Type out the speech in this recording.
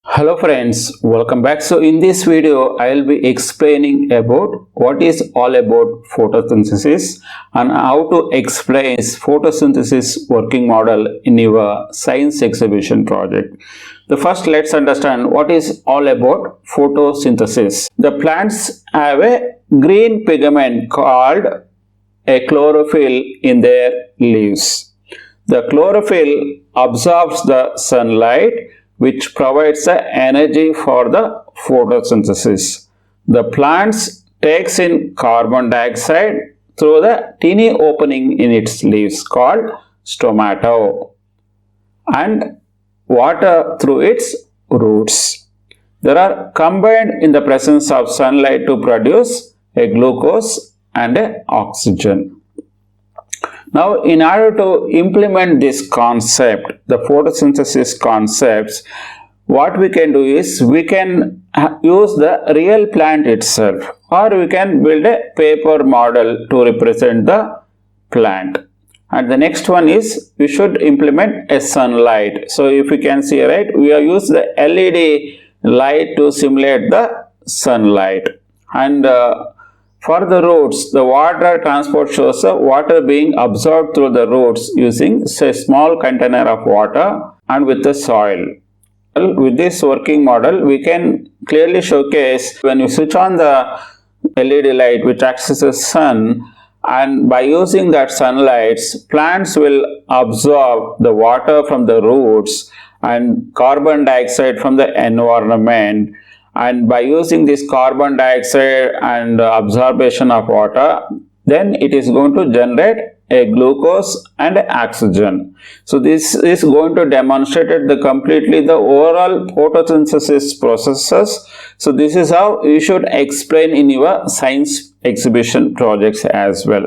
Hello friends, welcome back. So in this video I will be explaining about what is all about photosynthesis and how to explain photosynthesis working model in your science exhibition project. The first, let's understand what is all about photosynthesis. The plants have a green pigment called a chlorophyll in their leaves. The chlorophyll absorbs the sunlight, which provides the energy for the photosynthesis. The plants takes in carbon dioxide through the teeny opening in its leaves called stomata and water through its roots. They are combined in the presence of sunlight to produce a glucose and a oxygen. Now, in order to implement this concept, the photosynthesis concepts, what we can do is we can use the real plant itself, or we can build a paper model to represent the plant. And the next one is we should implement a sunlight. So if you can see, right, we have used the LED light to simulate the sunlight. And for the roots, the water transport shows the water being absorbed through the roots using a small container of water and with the soil. With this working model, we can clearly showcase when you switch on the LED light which accesses the sun, and by using that sunlight, plants will absorb the water from the roots and carbon dioxide from the environment. And by using this carbon dioxide and absorption of water, then it is going to generate a glucose and oxygen. So this is going to demonstrate completely the overall photosynthesis processes. So this is how you should explain in your science exhibition projects as well.